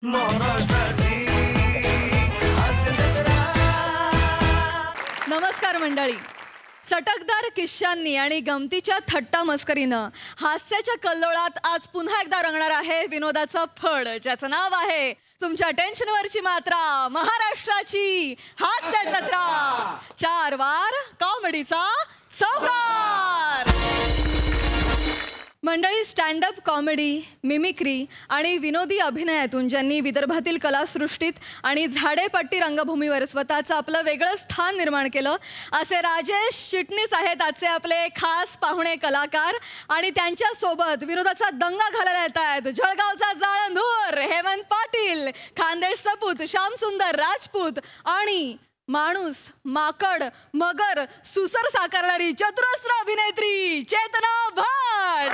नमस्कार मंडळी. चटकदार किस्सांनी आणि गमतीच्या थट्टा मस्करीनं हास्याच्या कल्लोळात आज पुन्हा एकदा रंगणार आहे विनोदाचं फळ, ज्याचं नाव आहे तुमच्या टेन्शनवरची मात्रा, महाराष्ट्राची हास्य जत्रा. 4 वार कॉमेडीचा चौकार. मंडळी, स्टँडअप कॉमेडी, मिमिक्री आणि विनोदी अभिनयातून ज्यांनी विदर्भातील कलासृष्टीत आणि झाडेपट्टी रंगभूमीवर स्वतःचं आपलं वेगळं स्थान निर्माण केलं असे राजेश चिटणीस आहेत आजचे आपले खास पाहुणे कलाकार. आणि त्यांच्यासोबत विनोदाचा दंगा घालायला येत आहेत जळगावचा जाळंधूर हेमंत पाटील, खानदेश सपूत श्यामसुंदर राजपूत आणि माणूस, माकड, मगर, सुसर साकारणारी चतुरस्र अभिनेत्री चेतना भट.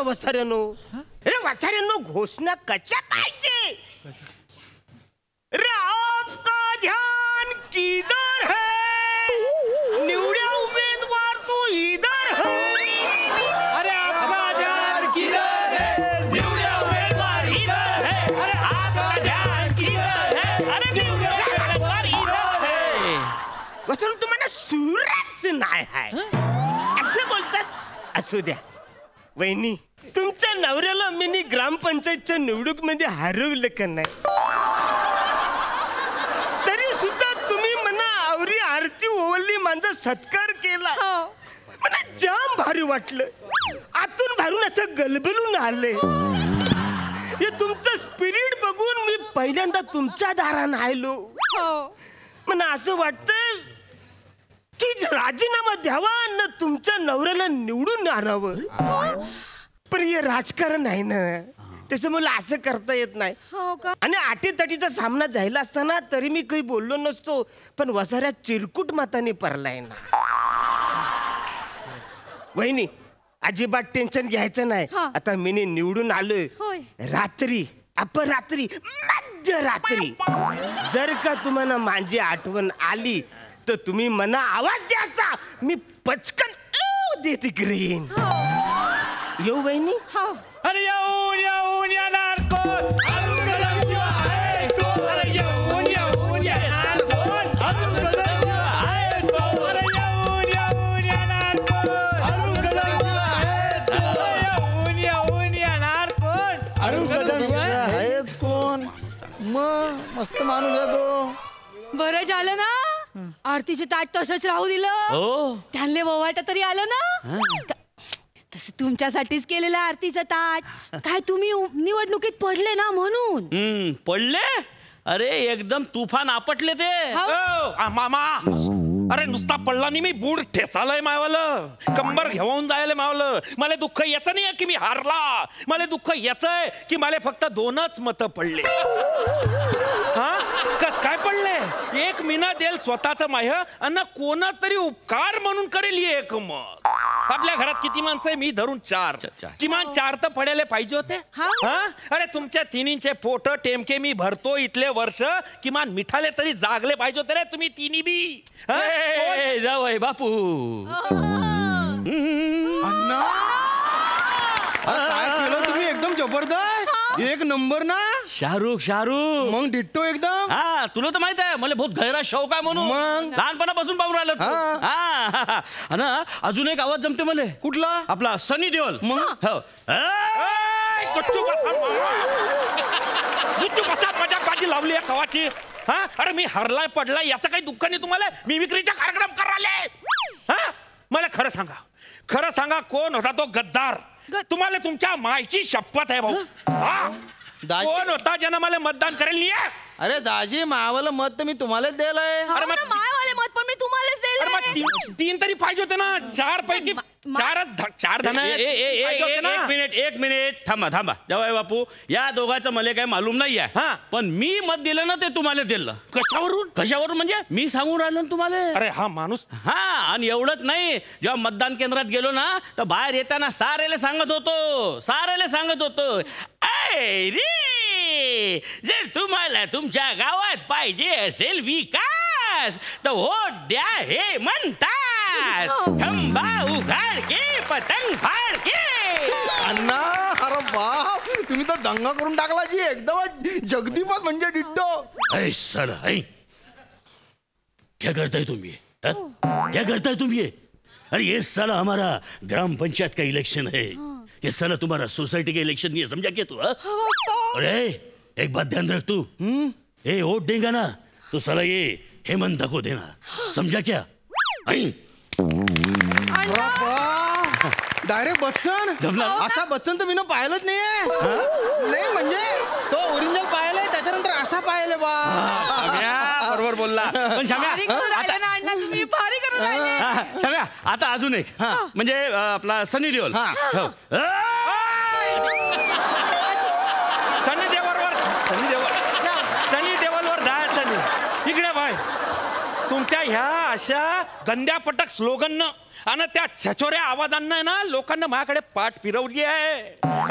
वसाऱ्यानो, अरे वसाऱ्यानो, घोषणा कशा पाहिजे? अरे आपका ध्यान किधर है? निवड्या उमेदवार तू इधर है. अरे आपका ध्यान किधर है? निवड्या उमेदवार इधर है. अरे आपका ध्यान किधर है? अरे निवड्या उमेदवार इधर है. वसाऱ्यानो, तुम्हाला सूरच नाही आहे असं बोलतात. असू द्या वहिनी, तुमच्या नवऱ्याला मी ग्रामपंचायतच्या निवडणूक मध्ये हरवलं का नाही? तरी सुद्धा तुम्ही म्हणा आवरी आरती ओवळली, माझा सत्कार केला. मला जाम भारी वाटलं. आतून भारून असं गलबलून आले. हे तुमचं स्पिरिट बघून मी पहिल्यांदा तुमच्या दारानं आलो. मला असं वाटतं की राजीनामा द्यावा न तुमच्या नवऱ्याला निवडून आणावं. पण हे राजकारण आहे ना, त्याच्यामुळे असं करता येत नाही. आणि आटीतटीचा सामना झाला असताना तरी मी काही बोललो नसतो, पण वसाऱ्यात चिरकुट मताने परलाय ना. वहिनी, अजिबात टेन्शन घ्यायचं नाही. आता मी निवडून आलोय. रात्री, अपरात्री, मध्यरात्री जर का तुम्हाला माझी आठवण आली तर तुम्ही मना आवाज द्यायचा. मी पचकन देत ग्रेन. येऊ बहिणी? अरे येऊन येऊन येणार कोण? मस्त माणूस आहे तो. बरं झालं ना आरतीचे ताट तसंच राहू दिलं. त्यांना ववाळता तरी आलं ना. तसं तुमच्यासाठीच केलेलं आरतीचं ताट. काय तुम्ही निवडणुकीत पडले ना म्हणून. पडले? अरे एकदम तुफान आपटले ते. मामा, अरे नुसता पडला नाही, मी बूड ठेसालय मायवालं, कंबर घेऊन जायला मावलं. मला दुःख याचं नाही की मी हारला, मला दुःख याचं आहे की मला फक्त 2च मतं पडले. हा कस काय पडले? एक मीना देल स्वतःच माय अन्न कोणा तरी उपकार म्हणून करेल एक मत. आपल्या घरात किती माणसं आहे? मी धरून 4. किमान 4 तर पडायला पाहिजे होते. अरे तुमच्या तिन्हींचे पोट टेमके मी भरतो इथले वर्ष, किमान मिठाले तरी जागले पाहिजे होते रे तुम्ही तिन्ही बी. जावई बापू, अण्णा काय केलं तुम्ही? एकदम जबरदस्त, एक नंबर ना. शाहरुख मग डिट्टो एकदम. हा, तुला तर माहित आहे मला बहुत गहरा शौक आहे म्हणून. मग लहानपणापासून पाहून राहिलो. हा, अजून एक आवाज जमते मला. कुठला? आपला सनी देओल. मग मजाक बाजी लावली आहे कवाची. अरे मी हरलाय पडलाय याचं काही दुःख नाही तुम्हाला? मिमिक्रीचा कार्यक्रम करायला. मला खरं सांगा, खरं सांगा कोण होता तो गद्दार? तुम्हाला तुमच्या मायची शपथ आहे भाऊ. दाजी- कोण होता ज्यानं मला मतदान करेल नाही आहे? अरे दाजी मावाला मत तर मी तुम्हालाच दिलंय. अरे मग मायवाले मत पण मी तुम्हालाच अरे मग तीन तरी पाहिजे होते ना. चार पैकी चार धन एक मिनिट थांबा जवाई बापू, या दोघांचं मला काही मालूम नाही आहे. हा. पण मी मत दिलं ना ते तुम्हाला दिलं. कशावरून म्हणजे मी सांगून राहिलो ना तुम्हाला. अरे हा माणूस हा, आणि एवढंच नाही, जेव्हा मतदान केंद्रात गेलो ना तर बाहेर येताना सारेला सांगत होतो ऐ रे, जर तुम्हाला तुमच्या गावात पाहिजे असेल विकास तर वोट द्या हे म्हणतात. खंबा उघाड के पतंग फाड के. अण्णा, अरे बाप, तुम्ही तर दंगा करून टाकला जी एकदम जगदीपच म्हणजे डिट्टो. ऐ साला, ऐ क्या करताय तुम्ही? क्या करताय तुम्ही? अरे ये साला हमारा ग्राम पंचायत का इलेक्शन है. ये साला तुम्हारा सोसाइटी का इलेक्शन नहीं है, समझा क्या तू? अरे एक बात ध्यान रख तू. ए वोट देगा ना तो साला ये हेमंत को देना, समझा क्या? डायरेक्ट बच्चन. जमला. असा बच्चन तर मी पाहिलंच नाहीये. नाही म्हणजे तो ओरिजिनल पाहिलंय, त्याच्यानंतर असा पाहिलंय बा. शाम्या बरोबर बोलला. पण शाम्या शाम्या आता अजून एक, म्हणजे आपला सनी देओल. हो. सनी देवलवर जायचं नाही. इकडे बाय, तुमच्या ह्या अशा गंद्या पटक स्लोगन आणि त्या छचोऱ्या आवाजांना ना लोकांना माझ्याकडे पाठ फिरवली आहे.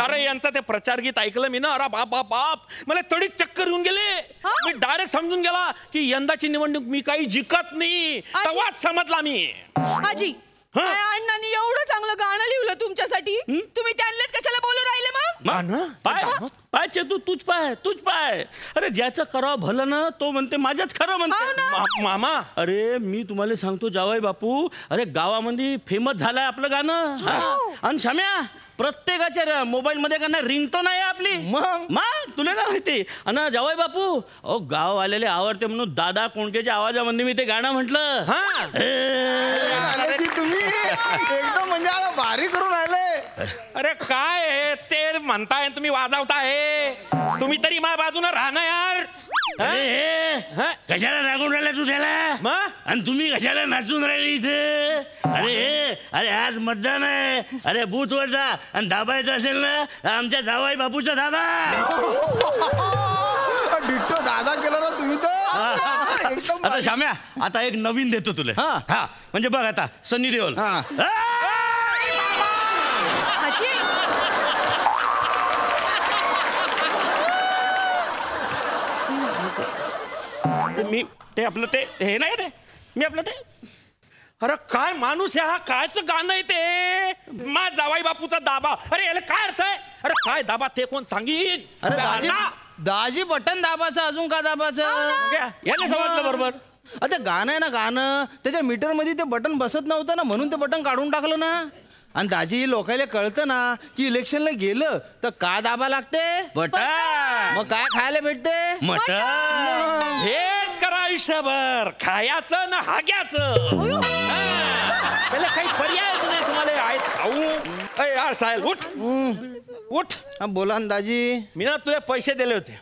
अरे यांचं ते प्रचार गीत ऐकलं मी ना, अरे बाप बाप बाप, मला तडीत चक्कर येऊन गेले. मी डायरेक्ट समजून गेला की यंदाची निवडणूक मी काही जिंकत नाही. तेव्हाच समजला मी. आजी, अण्णांनी एवढं चांगलं गाणं लिहिलं तुमच्यासाठी, तुम्ही त्यांनाच कशाला बोलू राहिले मग? पाय चेतू, तूच पाय. अरे ज्याचं करावं भलं ना तो म्हणते माझ्याच खरं म्हणते. मामा, अरे मी तुम्हाला सांगतो जावई बापू, अरे गावामध्ये फेमस झालंय आपलं गाणं. आणि शाम्या, प्रत्येकाच्या मोबाईल मध्ये का नाही रिंगटोन आहे आपली. मग तुला काय माहिती? आणि जावई बापू, अहो गाव आलेले आवडते म्हणून दादा कोणकेच्या आवाजामध्ये मी ते गाणं म्हटलं. तुम्ही एकदम म्हणजे आता भारी करून आले. अरे काय आहे ते म्हणताय, तुम्ही वाजवताय. तुम्ही तरी माझ्या बाजूने राहणं यार. कशाला रागून राहिला तू त्याला? आणि तुम्ही कशाला नाचून राहिले इथे? अरे आज मतदान आहे. अरे बूथवर जा आणि दाबायचं असेल ना आमच्या जावाई बापूचा दाबा. डिट्टो दादा केला ना तुम्ही तर एकदम. आता शाम्या, आता एक नवीन देतो तुला. हा म्हणजे बघ आता सनी देओल. मी ते आपलं ते हे नाही ते मी आपलं ते. अरे काय माणूस आहे हा, कायचं गाणं आहे ते? मा जावाई बापूचा दाबा. अरे याला काय अर्थ आहे? अरे काय दाबा ते कोण सांगीन? अरे दाजी बटन दाबाचं, अजून का दाबाचं? याने समजलं बरोबर. आता गाणं आहे ना गाणं, त्याच्या मीटर मध्ये ते बटन बसत नव्हतं ना, म्हणून ते बटन काढून टाकलं ना. आणि दाजी लोकायला कळतं ना की इलेक्शनला गेलं तर का दाबा लागते. बटन मग काय खायला भेटते? मटन. हेच करा आयुष्यभर, खायचं ना हाग्याचं. त्याला काही पर्यायच नाही तुम्हाला. आहेत खाऊ. यार साहेब उठ उठ. बोला ना दाजी. मी ना तुझे पैसे दिले होते,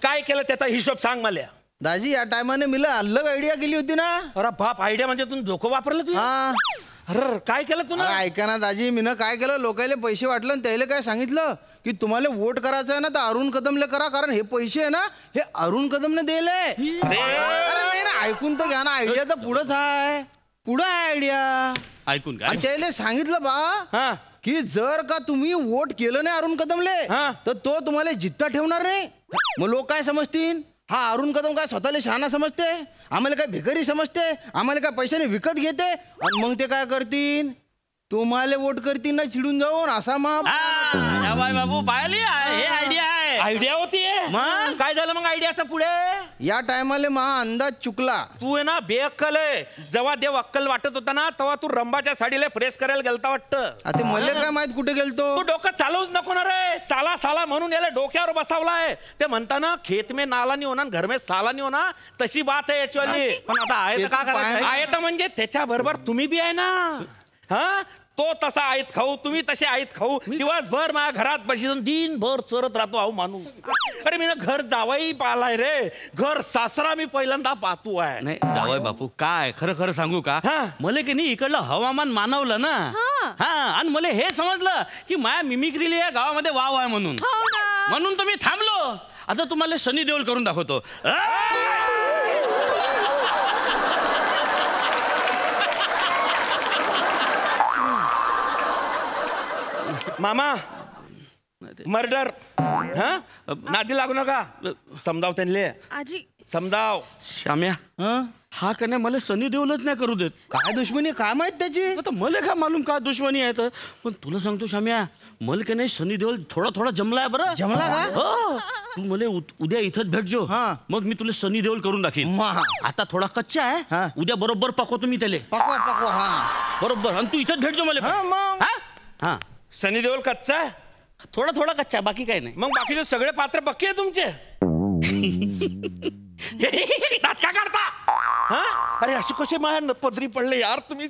काय केलं त्याचा हिशोब सांग मला. दाजी या टायमाने मला अलग आयडिया केली होती ना. अरे बाप, आयडिया म्हणजे तुम्ही डोकं वापरलं तू? अरे काय केलं तू ना? ऐका ना दाजी, मी काय केलं, लोकायला पैसे वाटलं आणि त्याला काय सांगितलं की तुम्हाला वोट करायचं आहे ना तर अरुण कदमला करा, कारण हे पैसे आहे ना हे अरुण कदमने दिले. अरे नाही ना, ऐकून तर घ्या ना. आयडिया तर पुढंच आहे, पुढं आहे आयडिया. ऐकून काय? त्याला सांगितलं बा की जर का तुम्ही वोट केलं नाही अरुण कदमले तर तो तुम्हाला जित्ता ठेवणार नाही. मग लोक काय समजतील? हा अरुण कदम काय स्वतःला शहाणा समजते, आम्हाला काय भिकारी समजते, आम्हाला काय पैशाने विकत घेते. आणि मग ते काय करतील? तुम्हाला वोट करतील ना चिडून जाऊन. असा बाबू पाहिली हे आयडिया आहे. आयडिया होती. मग काय झालं मग आयडियाचं पुढे? या टायमाला महा अंदाज चुकला. तू आहे ना बेअक्कल आहे. जेव्हा देव अक्कल वाटत होता ना तेव्हा तू रंबाच्या साडीला फ्रेश करायला गेलता वाटतं. आता मला काय माहित कुठे गेलतो. तू डोकं चालवूच नको ना रे. साला साला म्हणून याला डोक्यावर बसवलाय. ते म्हणता ना खेत में नाला नहीं होना घर में साला नहीं होना, तशी बात आहे याच्यावाली. पण आता आहे तर का करायचं? आहे तर म्हणजे त्याच्या बरोबर तुम्ही बी आहे ना. हा तो तसा आहेत खाऊ, तुम्ही तसे आहेत खाऊ. दिवसभर माझ्या घरात बसून दिनभर चरत राहतो अहो माणूस. अरे मी ना घर जावाई पालाय रे, घर सासरा मी पहिल्यांदा पाहतो आहे. नाही जावय बापू, काय खरं खरं सांगू का, मला की नाही इकडलं हवामान मानवलं ना. हा, आणि मला हे समजलं की माया मिमिक्रीला या गावामध्ये वाव आहे म्हणून. म्हणून तर मी थांबलो. आता तुम्हाला सनी देओल करून दाखवतो. मामा मर्डर, हा नादी लागू नका. समजाव त्यांले, आजी समजाव. श्याम्या, हा का नाही मला सनी देओलच नाही करू देत. काय दुश्मनी काय माहित त्याची. आता मला काय मालूम का दुश्मनी आहे तर. पण तुला सांगतो श्याम्या, मला का नाही सनी देओल थोडा थोडा जमलाय बरं. जमला का? हो, तू मला उद्या इथंच भेटजो. मग मी तुला सनी देओल करून दाखीन. आता थोडा कच्चा आहे, उद्या बरोबर पकवतो मी त्याले. पकवा बरोबर. आणि तू इथंच भेटजो मला. हा, सनी देओल कच्चा आहे, थोडा थोडा कच्चा, बाकी काही नाही. मग बाकीचे सगळे पात्र पक्के आहे तुमचे. का करता हा? अरे असे कसे माझ्या पदरी पडले यार तुम्ही.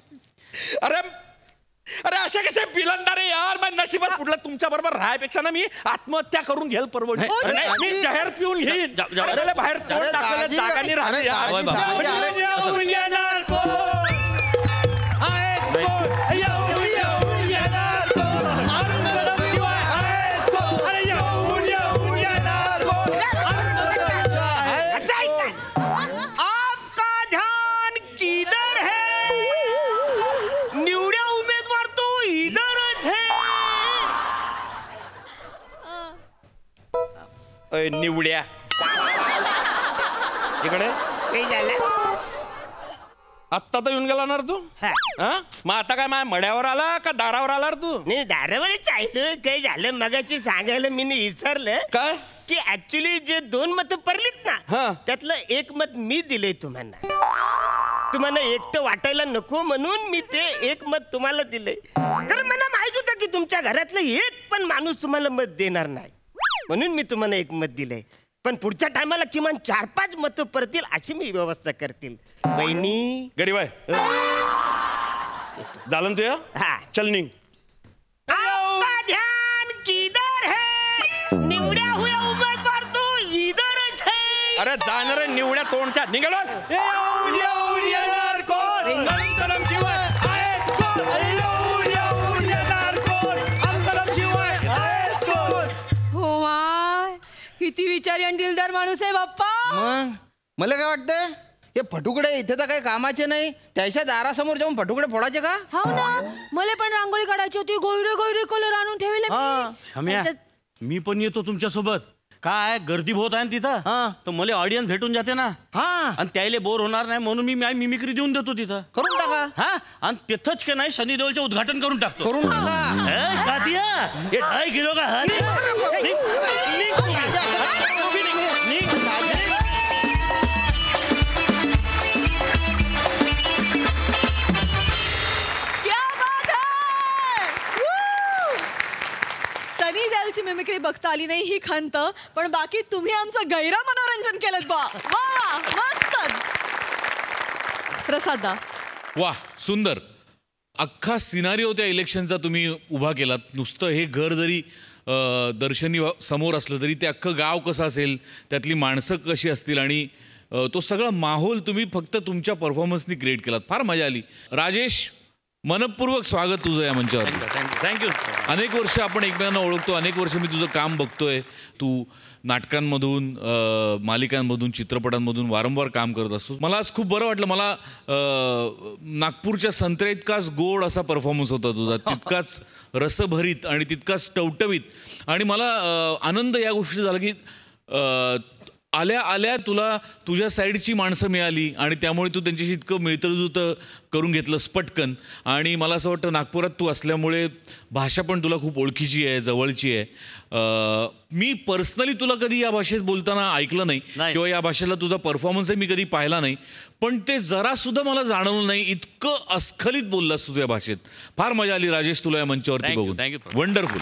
अरे अरे असे कसे बिलंदारे यार. माझ्या नशिबात कुठलं तुमच्या बरोबर राहायपेक्षा ना मी आत्महत्या करून घेईल परवडली. मी जहर पिऊन घेईन. बाहेर तोंड टाकलेलं जागानी राहते निवड्या. इकडे काही झालं आत्ता तर येऊन गेला ना तू. मग आता काय माझ्या मड्यावर आला का दारावर आला तू. नाही दारावरच आहे. काही झालं मगाची सांगायला मी विसरलं काय की ऍक्च्युली जे 2 मतं पडलीत ना त्यातलं एक मत मी दिलंय तुम्हाला. तुम्हाला एकटं वाटायला नको म्हणून मी ते एक मत तुम्हाला दिलंय. कारण मला माहित होतं की तुमच्या घरातलं एक पण माणूस तुम्हाला मत देणार नाही, म्हणून मी तुम्हाला एक मत दिलंय. पण पुढच्या टायमाला किमान 4-5 मतं पडतील अशी मी व्यवस्था करतील. बहिणी गरीब आहे झालं ना तुझ्या. हा चल निघ. आपका ध्यान किधर है, निवड्या हुआ उमेदवार तो इधरच है. अरे जाणार निवड्या तोंडच्या निघालो. किती विचारी आणि दिलदार माणूस आहे बाप्पा. मग मला काय वाटतंय, हे फटुकडे इथे तर काही कामाचे नाही, त्याच्या दारासमोर जाऊन फटुकडे फोडायचे का. हो ना, मला पण रांगोळी काढायची होती. गोयरे गोयरे कलर आणून ठेवले. क्षम्या, मी पण येतो तुमच्या सोबत. काय गर्दी बहुत आहे तिथं, तर मला ऑडियन्स भेटून जाते ना. आणि त्याला बोर होणार नाही म्हणून मी मिमिक्री देऊन देतो तिथं. करून टाका. हा, आणि तिथंच का नाही सनी देओलचे उद्घाटन करून टाकतो. करून टाका. हे 2.5 किलो का सनी देओलची मिमिक्री बघता आली नाही ही खंत, पण बाकी तुम्ही आमचं गैर मनोरंजन केलं बा. वा मस्तच. प्रसादा वा सुंदर. अख्खा सिनारिओ त्या इलेक्शनचा तुम्ही उभा केलात. नुसतं हे घर जरी दर्शनी समोर असलं तरी ते अख्खं गाव कसं असेल, त्यातली माणसं कशी असतील आणि तो सगळा माहोल तुम्ही फक्त तुमच्या परफॉर्मन्सनी क्रिएट केलात. फार मजा आली. राजेश, मनपूर्वक स्वागत तुझं या मंचावर. थँक्यू. अनेक वर्ष आपण एकमेकांना ओळखतो, अनेक वर्ष मी तुझं काम बघतोय. तू नाटकांमधून, मालिकांमधून, चित्रपटांमधून वारंवार काम करत असतो. मला आज खूप बरं वाटलं. मला नागपूरच्या संत्र्या इतकाच गोड असा परफॉर्मन्स होता तुझा, तितकाच रसभरीत आणि तितकाच टवटवीत. आणि मला आनंद या गोष्टी झाला की आल्या आल्या तुला तुझ्या साईडची माणसं मिळाली आणि त्यामुळे तू त्यांच्याशी इतकं मिळतजुळतं करून घेतलंस पटकन. आणि मला असं वाटतं नागपुरात तू असल्यामुळे भाषा पण तुला खूप ओळखीची आहे, जवळची आहे. मी पर्सनली तुला कधी या भाषेत बोलताना ऐकलं नाही किंवा या भाषेला तुझा परफॉर्मन्सही मी कधी पाहिला नाही, पण ते जरासुद्धा मला जाणवलं नाही. इतकं अस्खलित बोललास तू त्या भाषेत. फार मजा आली राजेश तुला या मंचावरती बघून. थँक्यू. वंडरफुल.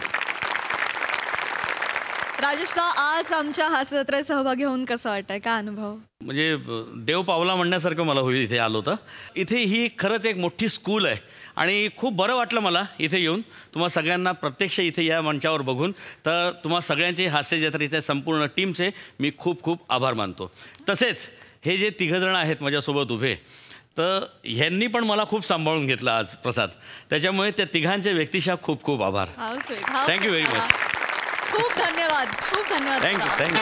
राजेशदा, आज आमच्या हास्यजत्रेत सहभागी होऊन कसं वाटतंय? काय अनुभव? म्हणजे देव पावला म्हणण्यासारखं मला होईल इथे आलो तर. इथे ही खरंच एक मोठी स्कूल आहे आणि खूप बरं वाटलं मला इथे येऊन. तुम्हा सगळ्यांना प्रत्यक्ष इथे या मंचावर बघून. तर तुम्हा सगळ्यांचे हास्य जत्रेच्या संपूर्ण टीमचे मी खूप खूप आभार मानतो. तसेच हे जे तिघंजणं आहेत माझ्यासोबत उभे, तर ह्यांनी पण मला खूप सांभाळून घेतलं आज प्रसाद. त्याच्यामुळे त्या तिघांचे व्यक्तिशः खूप खूप आभार. Thank you very much. खूप धन्यवाद. खूप धन्यवाद. थँक्यू.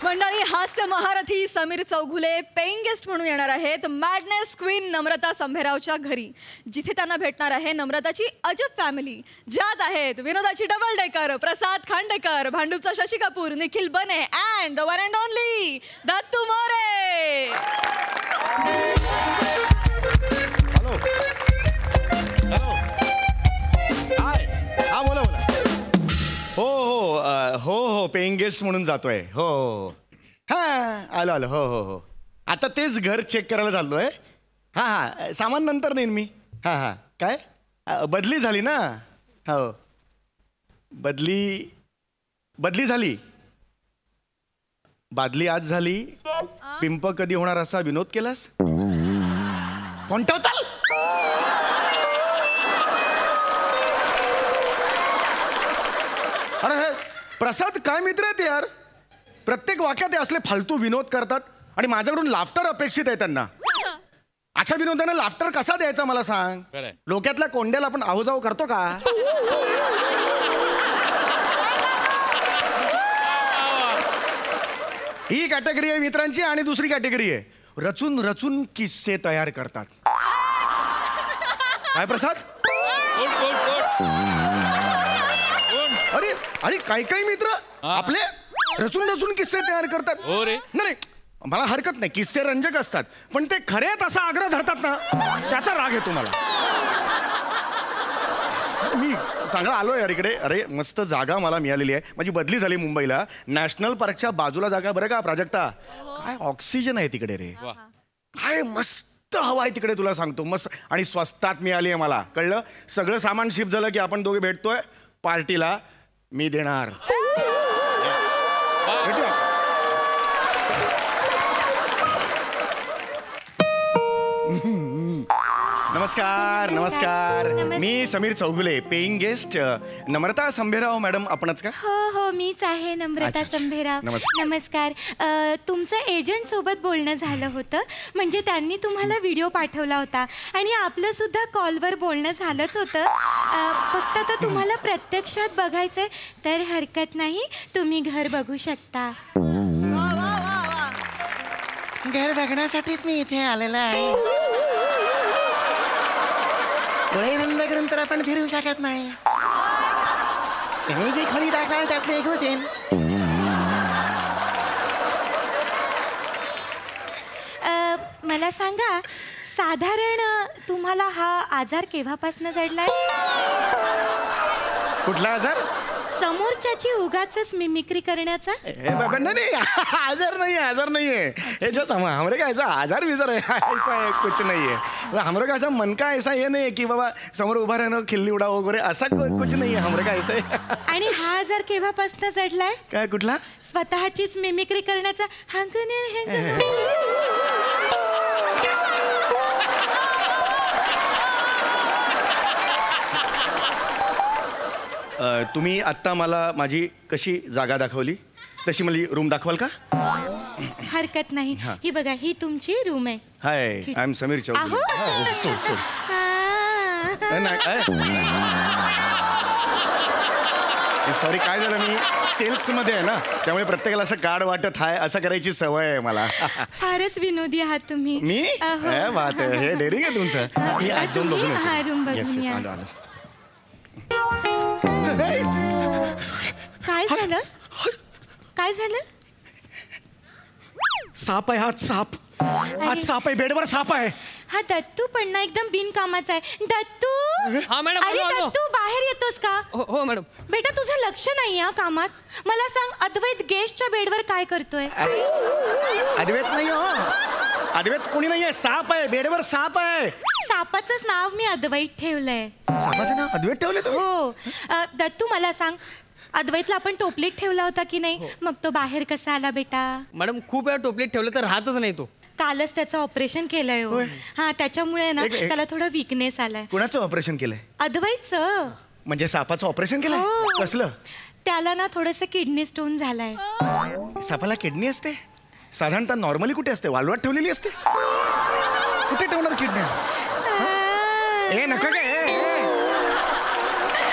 मंडळी, हास्य महारथी समीर चौघुले पेइंग गेस्ट म्हणून येणार आहेत मॅडनेस क्वीन नम्रता संभेरावच्या घरी, जिथे त्यांना भेटणार आहे नम्रताची अजब फॅमिली, ज्यात आहेत विनोदाची डबल डेकर प्रसाद खांडेकर, भांडूपचा शशी कपूर, निखिल बने and the one and only Dattu More. हा बोला बोला. हो पेइंग गेस्ट म्हणून जातोय. हो हां आलो आलो. हो आता तेच घर चेक करायला चाललोय. हां सामान नंतर नेईन मी. हां काय बदली झाली ना? हो बदली झाली. बादली आज झाली. पिंप कधी होणार असा विनोद केलास? कोणता चाल. अरे प्रसाद काय मित्र आहेत यार. प्रत्येक वाक्यात ते असले फालतू विनोद करतात आणि माझ्याकडून लाफ्टर अपेक्षित आहे त्यांना. अशा विनोदाने लाफ्टर कसा द्यायचा मला सांग. डोक्यातल्या कोंड्याला आपण आहोजाव करतो का? ही कॅटेगरी आहे मित्रांची आणि दुसरी कॅटेगरी आहे रचून रचून किस्से तयार करतात. काय प्रसाद? अरे अरे काही मित्र आपले रचून रचून किस्से तयार करतात. नाही मला हरकत नाही, किस्से रंजक असतात, पण ते खरेच असा आग्रह धरतात ना, त्याचा राग येतो मला. मी चांगला आलोय यार इकडे. अरे मस्त जागा मला मिळालेली आहे. माझी बदली झाली मुंबईला. नॅशनल पार्कच्या बाजूला जागा बरं का प्राजक्ता. काय ऑक्सिजन आहे तिकडे रे. काय मस्त हवा आहे तिकडे तुला सांगतो. मस्त आणि स्वस्तात मिळाली आहे मला. कळलं? सगळं सामान शिफ्ट झालं की आपण दोघे भेटतोय पार्टीला. मी देणार. नमस्कार नमस्कार. मी समीर चौगुले पेइंग गेस्ट. नम्रता संभेराव मॅडम आपणच का? हो मीच आहे नम्रता संभेराव. नमस्कार. तुमचं एजंट सोबत बोलणं झालं होतं. म्हणजे त्यांनी तुम्हाला व्हिडिओ पाठवला होता आणि आपलं सुद्धा कॉलवर बोलणं झालंच होतं. फक्त आता तुम्हाला प्रत्यक्षात बघायचंय तर हरकत नाही, तुम्ही घर बघू शकता. घर बघण्यासाठीच मी इथे आलेला आहे. डोळे बंद करून तर आपण फिरू शकत नाही. तुम्ही जी खोली दाखवाल त्यात मी घुसेन. मला सांगा, साधारण तुम्हाला हा आजार केव्हापासून जडलाय? कुठला आजार? समोरच्याची उगाचच मिमिक्री करण्याचा. नहीं आजार नहीं है. हमरे का ऐसा आजार विजार है ऐसा है कुछ नहीं है. हमरे का ऐसा मन का ऐसा ये नहीं है कि बाबा समोर उभा राहणं खिल्ली उडा वगैरे असा कुछ नहीं है. हमरे का ऐसा है. आणि हा आजार केव्हापासून जडलाय? काय कुठला? स्वतःचीच मिमिक्री करण्याचा. तुम्ही आत्ता मला माझी कशी जागा दाखवली तशी मला रूम दाखवाल का? हरकत नाही. ही बघा, ही तुमची रूम आहे. Hi I am Sameer Chaudhary. Sorry काय झालं, मी सेल्स मध्ये आहे ना, त्यामुळे प्रत्येकाला असं कार्ड वाटत हाय असं करायची सवय आहे मला. फारच विनोदी आहात तुम्ही. मी बात आहे, हे डेअरिंग आहे तुमचं. मी आज जाऊन बघून येतो. हा रूम बघून या. काय झालं? काय झालं? साप आहे. हात साप. हात साप आहे. बेडवर साप आहे. हा दत्तू पण ना एकदम बिनकामाचा आहे. दत्तू. हा मॅडम. अरे दत्तू बाहेर येतोस का? हो मॅडम. बेटा तुझं लक्ष नाही या कामात. मला सांग, अद्वैत गेस्टच्या बेडवर काय करतोय? अद्वैत नाही हो, अद्वैत कोणी नाहीये, साप आहे बेडवर, साप आहे. सापाचंच नाव मी अद्वैत ठेवलंय. सापाचं नाव अद्वैत ठेवलं तुम्ही? हो. दत्तू मला सांग, अद्वैतला आपण टोपलीत ठेवला होता की नाही? मग तो बाहेर कसा आला बेटा? मॅडम खूप वेळा टोपलीत ठेवलं तर राहतच नाही तो. कालच त्याचं ऑपरेशन केलंय हो. हा, त्याच्यामुळे ना त्याला थोडा विकनेस आलाय. कुणाचं ऑपरेशन केलंय? अद्वैतचं. म्हणजे सापाचं ऑपरेशन केलंय? हो. कसलं? त्याला ना थोडस किडनी स्टोन झालाय. सापाला किडनी असते? साधारणतः नॉर्मली कुठे असते? वालवात ठेवलेली असते? कुठे ठेवणार किडनी? ए नका काय,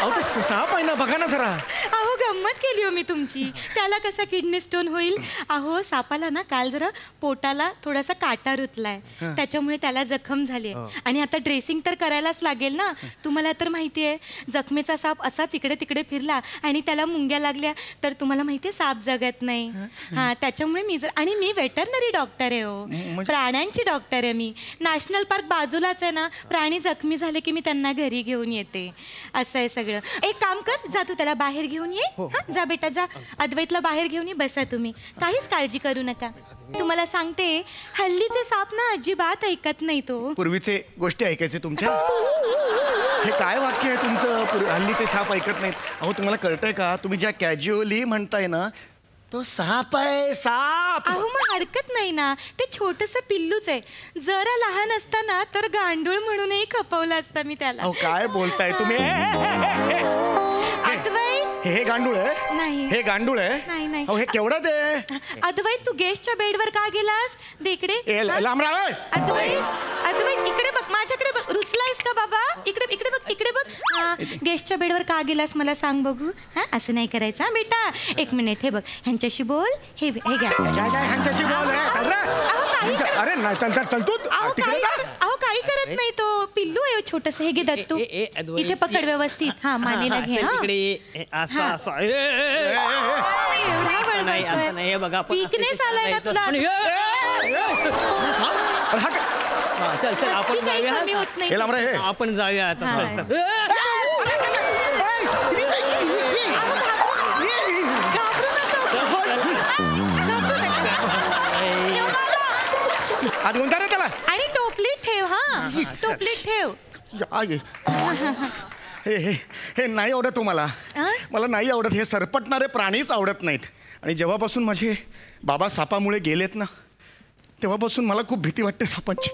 अहो ते साप आहे ना, बघा ना जरा. अहो गंमत केली हो मी तुमची. त्याला कसा किडनी स्टोन होईल? अहो सापाला ना काल जरा पोटाला थोडासा काटा रुतलाय, त्याच्यामुळे त्याला जखम झाली आणि आता ड्रेसिंग तर करायलाच लागेल ना. तुम्हाला तर माहितीये, जखमेचा साप असाच इकडे तिकडे फिरला आणि त्याला मुंग्या लागल्या तर तुम्हाला माहितीये साप जगत नाही. हा, त्याच्यामुळे मी आणि मी वेटरनरी डॉक्टर आहे हो, प्राण्यांची डॉक्टर आहे मी. नॅशनल पार्क बाजूलाच आहे ना, प्राणी जखमी झाले की मी त्यांना घरी घेऊन येते. असं आहे सगळं. एक काम कर, जा तू त्याला बाहेर घेऊन ये. जा बेटा जा, अद्वैतला बाहेर घेऊन ये. बसा तुम्ही, काहीच काळजी करू नका. तुम्हाला सांगते, हल्लीचे साप ना अजिबात ऐकत नाही तो. पूर्वीचे गोष्टी ऐकायचे तुमच्या? हे काय वाक्य आहे तुमचं? हल्लीचे साप ऐकत नाहीत? अहो तुम्हाला कळतंय का? तुम्ही ज्या कॅज्युअली म्हणताय ना, तो साप आहे, साप. अहो मग हरकत नाही ना, ते छोटंसं पिल्लूच आहे. जरा लहान असताना तर गांडूळ म्हणूनही खपवलं असतं मी त्याला. अहो काय बोलताय तुम्ही? अद्वैत, हे गांडूळ आहे? नाही. हे गांडूळ आहे? नाही नाही. अहो हे केवढं ते? अद्वैत तू गेस्टच्या बेडवर का गेलास? दे इकडे. लांबराव. अद्वैत, अद्वैत इकडे बघ, माझ्याकडे बघ. रुसलायस का बाबा? इकडे इकडे बघ, इकडे बघ. हा, गेस्टच्या बेडवर का गेलास मला सांग बघू. हा, असं नाही करायचं हा बेटा. एक मिनिट, हे बघ, ह्यांच्याशी बोल. हे घ्या. ह्यांच्याशी बोल. अरे नाही, चल तू तिकडे जा. अहो काही करत नाही तो, पिल्लू आहे छोटस. हे घे दत्तू, इथे पकड व्यवस्थित. हा, मानेला घे. वीकनेस आलाय ना तुला? चल चल आपण जाऊया. कमी होत नाही. आपण जाऊया आता. आधी म्हणता रे त्याला. आणि टोपलीत ठेव. हा, टोपलीत ठेव. हे नाही आवडत तुम्हाला? मला नाही आवडत. हे सरपटणारे प्राणीच आवडत नाहीत. आणि जेव्हापासून माझे बाबा सापामुळे गेलेत ना, तेव्हापासून मला खूप भीती वाटते सापांची.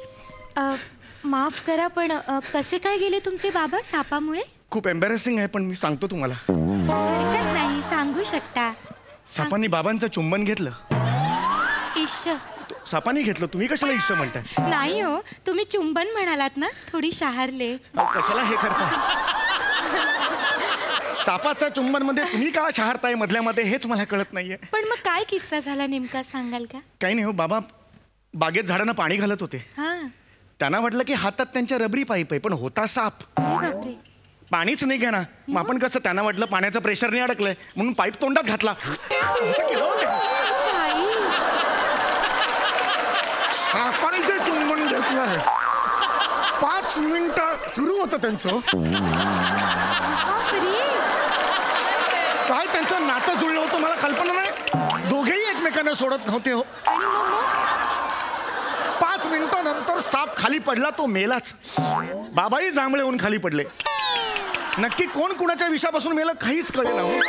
माफ करा, पण कसे काय गेले तुमचे बाबा सापामुळे? खूप एम्बॅरेसिंग आहे, पण मी सांगतो तुम्हाला. हरकत नाही, सांगू शकता. सापांनी बाबांचं चुंबन घेतलं. इश्श. सापांनी घेतलं? तुम्ही कशाला इश्श म्हणताय? नाही हो, तुम्ही चुंबन म्हणालात ना, थोडी शहारले. कशाला हे करता? सापाच्या चुंबन मध्ये तुम्ही का शहारताय मधल्यामध्ये, हेच मला कळत नाहीये. पण मग काय किस्सा झाला नेमका, सांगाल का? काही नाही हो, बाबा बागेत झाडांना पाणी घालत होते. त्यांना वाटलं की हातात त्यांच्या रबरी पाईप आहे, पण होता साप. बापरे. पाणीच नाही घेणार. मग आपण कसं, त्यांना वाटलं पाण्याचं प्रेशर नाही अडकलंय म्हणून पाईप तोंडात घातला. सापांचे चुंबन घेतलंय. 5 मिनिटं सुरू होतं त्यांचं. काय त्यांचं नातं जुळलं होतं मला कल्पना नाही. दोघेही एकमेकांना सोडत नव्हते हो. 5 मिनिटानंतर साप खाली पडला, तो मेलाच. बाबाही जांभळे होऊन खाली पडले. नक्की कोण कुणाच्या विषापासून मेलं काहीच कळेना हो.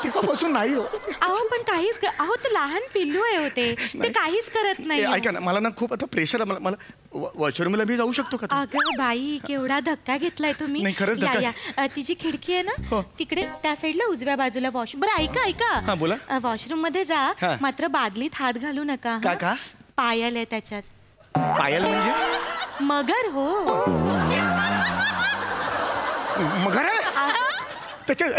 तेव्हापासून नाही हो. अहो पण काहीच, अहो ते लहान पिल्लू आहे होते, ते काहीच करत नाही. ऐका ना, मला ना खूप आता प्रेशर आहे. मला वॉशरूमला मी जाऊ शकतो का? अगं बाई, केवढा धक्का घेतलाय तुम्ही. नाही, खरंच धक्का. तिची खिडकी आहे ना तिकडे, त्या साईडला उजव्या बाजूला वॉशरूम. बरं ऐका, बोला. वॉशरूम मध्ये जा, मात्र बादलीत हात घालू नका. का? पायल आहे त्याच्यात. पायल म्हणजे? मगर हो. मगर आहे त्याच्यात?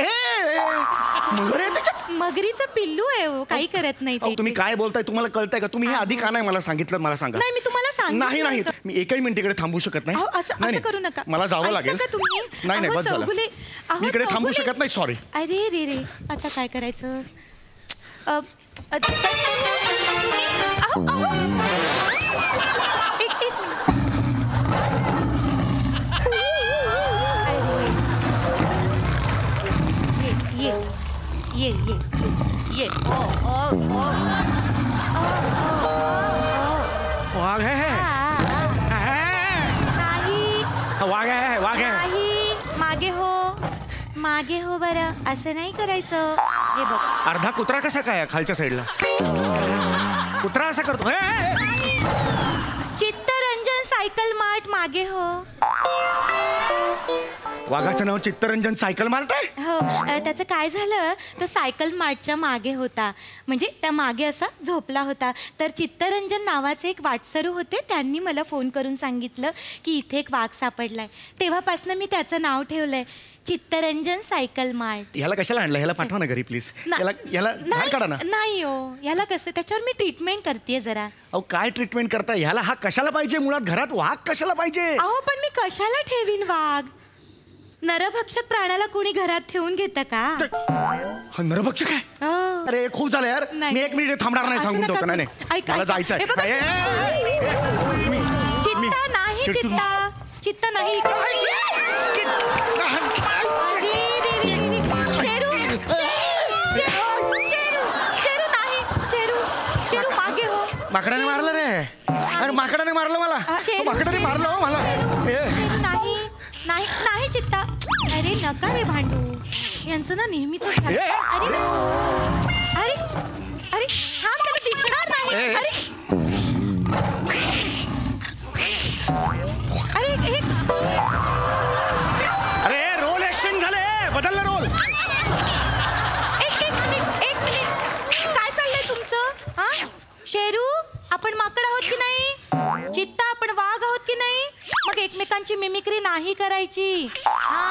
मगर आहे त्याच्यात? मगरीचं पिल्लू आहे हो, काही करत नाही ते. तुम्ही काय बोलताय? तुम्हाला कळतंय का? तुम्ही हे आधी का नाही मला सांगितलं? मला सांगा. नाही, मी तुम्हाला सांगितलं. नाही, मी एकही मिनिट इकडे थांबू शकत नाही. असं करू नका. मला जावं लागेल. नाही, बस झालं. मी इकडे थांबू शकत नाही. सॉरी. अरे रे, आता काय करायचं? ये ये ये ओ ओ ओ वाघ आहे नाही वाघ आहे वाघ आहे नाही मागे हो बरं असं नाही करायचं हे बघ अर्धा कुत्रा कसा काय खालच्या साईडला कुत्रा असा करतो चित्तरंजन सायकल मार्ट मागे हो वाघाचं नाव चित्तरंजन सायकल मार्ट आहे हो त्याचं काय झालं तो सायकल मार्टच्या मागे होता म्हणजे त्या मागे असा झोपला होता तर चित्तरंजन नावाचे एक वाटसरू होते त्यांनी मला फोन करून सांगितलं की इथे एक वाघ सापडलाय तेव्हापासून मी त्याचं नाव ठेवलंय चित्तरंजन सायकल मार्ट. ह्याला कशाला आणलं ह्याला पाठवा ना घरी प्लीज याला बाहेर काढा ना. नाही हो ह्याला कसं त्याच्यावर मी ट्रीटमेंट करते जरा. अहो काय ट्रीटमेंट करताय ह्याला हा कशाला पाहिजे मुळात घरात वाघ कशाला पाहिजे. अहो पण मी कशाला ठेवीन वाघ नरभक्षक प्राण्याला कोणी घरात ठेवून घेतं का. हा नरभक्षक आहे अरे खूप झालं यार मी एक मिनिट थांबणार नाही सांगून ठेवतो. नाही मला जायचं चित्ता नाही चित्ता चित्ता नाही शेरू मागे हो. माकडाने मारलं रे अरे माकडाने मारलं मला माकडाने मारलं हो मला. नाही नाही नाही चित्ता अरे नका रे भांडू यांचं ना नेहमीच अरे अरे अरे हा मला दिसणार नाही. अरे अरे अरे रोल ऍक्शन झाले बदललं रोल. एक मिनिट काय चाललंय तुमचं. हा शेरू आपण माकड आहोत की नाही चित्ता आपण वाघ आहोत की नाही मग एकमेकांची मिमिक्री नाही करायची. हा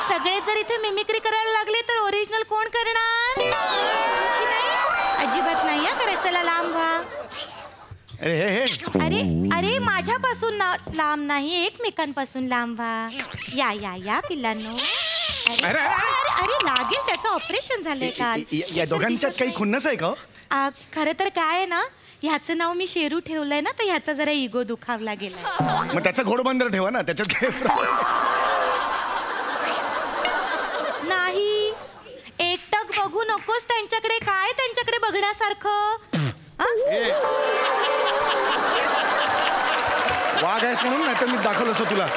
सगळे जर इथे मिमिक्री करायला लागले तर ओरिजिनल कोण करणार की नाही. अजिबात नाही करायचं. चला लांब व्हा. अरे अरे माझ्यापासून लांब नाही एकमेकांपासून लांब व्हा. या या या पिल्लांनो. अरे अरे लागेल त्याचं ऑपरेशन झालंय काल. या दोघांच्यात काही खुन्नस आहे का. खरं तर काय आहे ना ह्याचं नाव मी शेरू ठेवलंय ना तर ह्याचा जरा इगो दुखावला गेला. मग त्याचा घोडबंदर ठेवा ना त्याच्यात काय नाही एकटक बघू नकोस त्यांच्याकडे. काय त्यांच्याकडे बघण्यासारखं. वाघ आहेस म्हणून नाही तर मी दाखवलं असं तुला.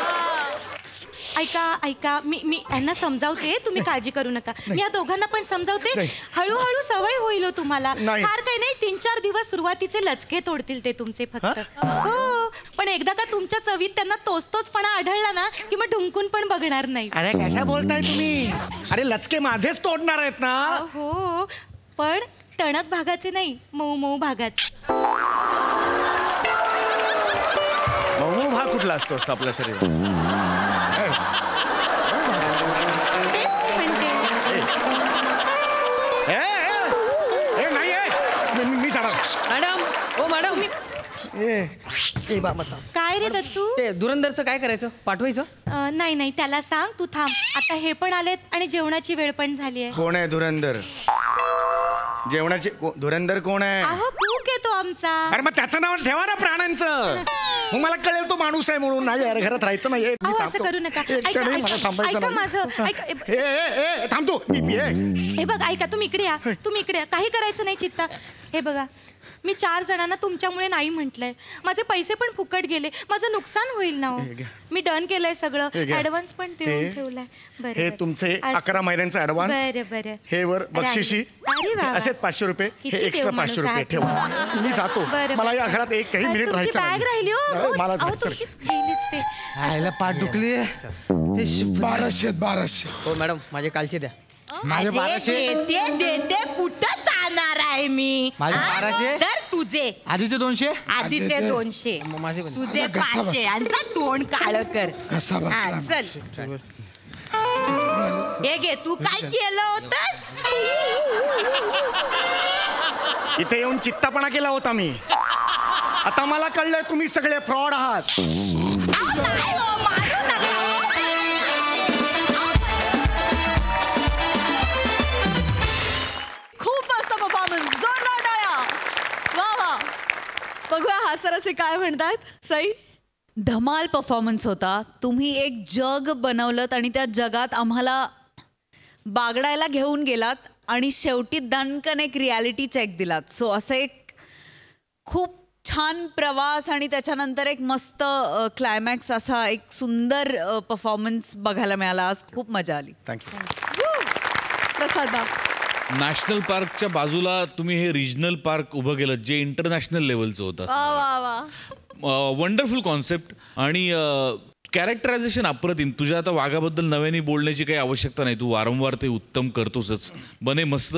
ऐका ऐका मी यांना समजावते तुम्ही काळजी करू नका. मी या दोघांना पण समजावते हळूहळू सवय होईल हो तुम्हाला. फार काही नाही 3-4 दिवस सुरुवातीचे लचके तोडतील ते तुमचे फक्त. हो पण एकदा का तुमच्या चवीत त्यांना तोचपणा आढळला ना की मग ढुंकून पण बघणार नाही. अरे कशा बोलताय तुम्ही. अरे लचके माझेच तोडणार आहेत ना. हो पण टणक भागाचे नाही मऊ मऊ भागाचे. मऊ भाग कुठला असतो आपल्या शरीरात. मॅडम ओ मॅडम काय रे दत्तू. ते धुरंधरचं काय करायचं पाठवायचं. नाही नाही त्याला सांग तू थांब आता हे पण आलेत आणि जेवणाची वेळ पण झाली आहे. कोण आहे धुरंधर. जेवणाचे धुरंधर कोण आहे. अहो कूक आहे तो आमचा. अरे मग त्याचं नाव ठेवा ना प्राण्यांचं. मग मला कळेल तो माणूस आहे म्हणून. नाही यार घरात राहायचं नाही. असं करू नका. ऐका माझं थांबतो. हे बघ ऐका तुम्ही इकडे या. तुम्ही इकडे या. काही करायचं नाही चित्ता. हे बघा मी 4 जणांना तुमच्यामुळे नाही म्हटलंय. माझे पैसे पण फुकट गेले. माझं नुकसान होईल ना. मी डन केलंय सगळं. ऍडव्हान्स पण देऊन ठेवलाय. बरं हे तुमचे 11 महिन्यांचा ऍडव्हान्स. बरं बरं हे वर बक्षिशी असेच 500 रुपये. हे एक्स्ट्रा 500 रुपये ठेव. मी जातो. मला या घरात एक काही मिनिट राहायचं बॅग राहिली हो. मला पाठ दुखली. 1200 हो मॅडम माझे कालचे द्या. माझे 1200 देते कुठं जाणार आहे मी. माझे 1200 तर तुझे आधीचे 200 आधीचे 200 माझे पण. तुझे 500 यांचा तोंड काळ कर. चल हे घे. तू काय केलं होतस. इथे येऊन चित्तापणा केला होता मी. आता मला कळलं तुम्ही सगळे फ्रॉड आहात. खूप मस्त परफॉर्मन्स. जोरदार टाळ्या. वा वा. बघूया हास्यरसिक काय म्हणतात. सई धमाल परफॉर्मन्स होता. तुम्ही एक जग बनवलं आणि त्या जगात आम्हाला बागडायला घेऊन गेलात आणि शेवटी दणकन एक रियालिटी चेक दिलात. सो असं एक खूप छान प्रवास आणि त्याच्यानंतर एक मस्त क्लायमॅक्स असा एक सुंदर परफॉर्मन्स बघायला मिळाला. आज खूप मजा आली. थँक्यू. प्रसाद दा. नॅशनल पार्कच्या बाजूला तुम्ही हे रिजनल पार्क उभं केलं जे इंटरनॅशनल लेवलचं होतं. वा वा वा. वंडरफुल कॉन्सेप्ट आणि कॅरेक्टरायझेशन अप्रतिम. तुझ्या आता वाघाबद्दल नव्याने बोलण्याची काही आवश्यकता नाही. तू वारंवार ते उत्तम करतोसच. बने मस्त.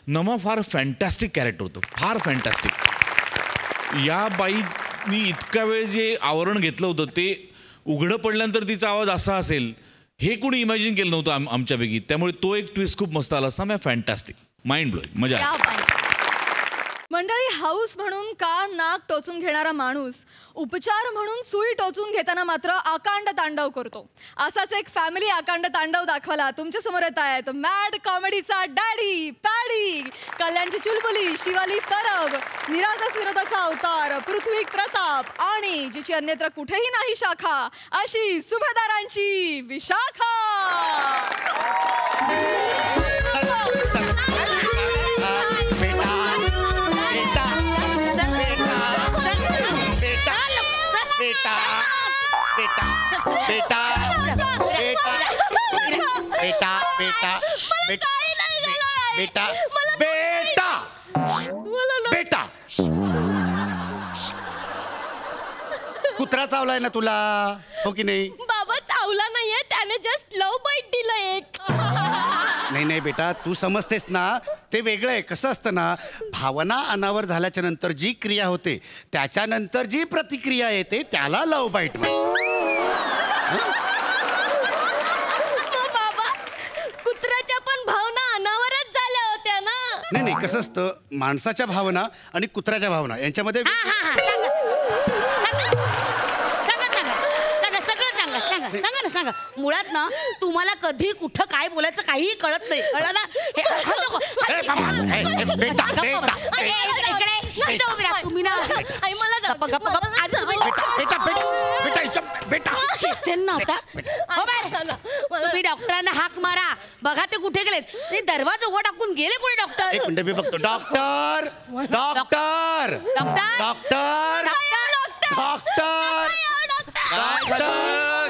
नमा फार फॅन्टॅस्टिक कॅरेक्टर होतं. फार फॅन्टॅस्टिक. या बाईनी इतका वेळ जे आवरण घेतलं होतं ते उघडं पडल्यानंतर तिचा आवाज असा असेल हे कोणी इमॅजिन केलं नव्हतं आमच्यापैकी. त्यामुळे तो एक ट्विस्ट खूप मस्त आला असा. फॅन्टॅस्टिक. Mind blowing. मजा आली. मंडळी, हाऊस म्हणून का नाक टोचून घेणारा माणूस उपचार म्हणून सुई टोचून घेताना मात्र आकांड तांडव करतो. असाच एक फॅमिली आकांड तांडव दाखवायला तुमच्या समोर येत आहेत मॅड कॉमेडीचा डॅडी पॅडी, कल्याणची चुलबुली शिवाली परब, निरागस विरोधाचा अवतार पृथ्वी प्रताप आणि जिची अन्यत्र कुठेही नाही शाखा अशी सुभेदारांची विशाखा. बेटा बेटा बेटा बेटा बेटा बेटा बेटा बेटा कुत्रा चावलाय ना तुला, हो की नाही? बाबा चावला नाहीये, त्याने जस्ट लव बाईट दिलं एक. नाही नाही बेटा, तू समजतेस ना, ते वेगळं आहे. कसं असतं ना, भावना अनावर झाल्याच्या नंतर जी क्रिया होते त्याच्यानंतर जी प्रतिक्रिया येते त्याला लव बाईट बाबा, कुत्र्याच्या पण भावना अनावरच झाल्या होत्या ना. नाही नाही, कसं असतं, माणसाच्या भावना आणि कुत्र्याच्या भावना यांच्यामध्ये सांगा ना, सांगा. मुळात ना तुम्हाला कधी कुठं काय बोलायचं काहीही कळत नाही, कळलं ना? तुम्ही ना तुम्ही डॉक्टरांना हाक मारा, बघा ते कुठे गेलेत. ते दरवाजा उभा टाकून गेले कोणी डॉक्टर? एक मिनिट मी बघतो. डॉक्टर डॉक्टर डॉक्टर डॉक्टर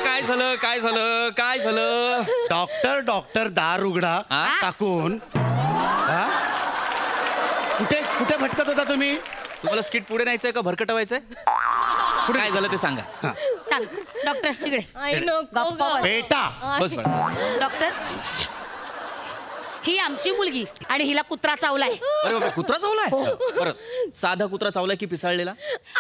काय झालं काय झालं काय झालं? डॉक्टर डॉक्टर दार उघडा टाकून. कुठे कुठे भटकत होता तुम्ही? तुम्हाला स्किट पुढे न्यायचंय का भरकटवायचंय? काय झालं ते सांगा. सांग डॉक्टर. तिकडे बेटा बस डॉक्टर, ही आमची मुलगी आणि हिला कुत्रा चावलाय. अरे बाबा, कुत्रा चावलाय? बरं, साधा कुत्रा चावलाय की पिसाळलेला?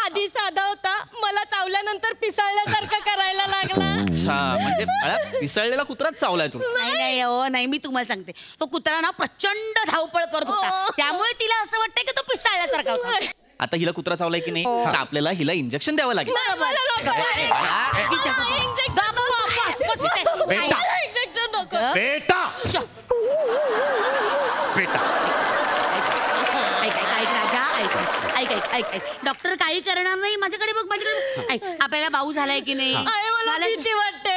आधी साधा होता, मला चावल्यानंतर पिसाळल्यासारखं करायला लागला. अच्छा, म्हणजे पिसाळलेला कुत्राच चावलाय तुला? नाही नाही हो, नाही, मी तुम्हाला सांगते, तो कुत्रा ना प्रचंड धावपळ करत होता, त्यामुळे तिला असं वाटतंय की तो पिसाळल्यासारखा होता. आता हिला कुत्रा चावलाय की नाही, तर आपल्याला हिला इंजेक्शन द्यावं लागेल. बेटा बेटा ऐक, डॉक्टर काही करणार नाही. माझ्याकडे बघ, माझ्याकडे. आपल्याला भाऊ झालाय की नाही? भीती वाटते.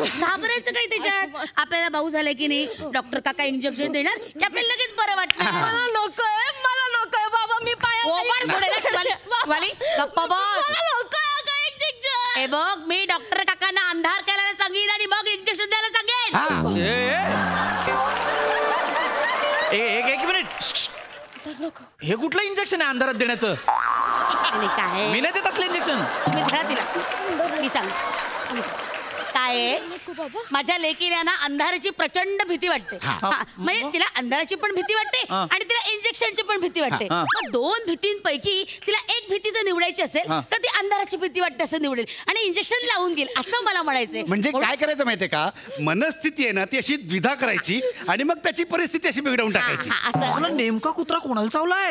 घाबरायचं काही त्याच्यात? आपल्याला भाऊ झालाय की नाही? डॉक्टर काका इंजेक्शन देणार की आपल्याला लगेच बरं वाटतं. मला नकोय बाबा, मी हे बघ, मी डॉक्टर काकांना अंधार करायला सांगेन आणि मग इंजेक्शन द्यायला सांगेन. एक मिनिट, हे कुठलं इंजेक्शन आहे अंधारात देण्याचं? काय मी नाही देत असलं इंजेक्शन. तुम्ही धरा तिला. मी सांग काय आहे, माझ्या लेकीला ना अंधाराची प्रचंड भीती वाटते. म्हणजे तिला अंधाराची पण भीती वाटते आणि तिला इंजेक्शनची पण भीती वाटते. मग दोन भीतींपैकी तिला एक भीती जर निवडायची असेल तर ती अंधाराची भीती वाटते असं निवडेल आणि इंजेक्शन लावून घेईल, असं मला म्हणायचंय. म्हणजे काय करायचं माहितीये का, मनस्थिती आहे ना ती अशी द्विधा करायची आणि मग त्याची परिस्थिती अशी बिघडवून टाकायची. असं नेमका कुत्रा कोणाला चावलाय?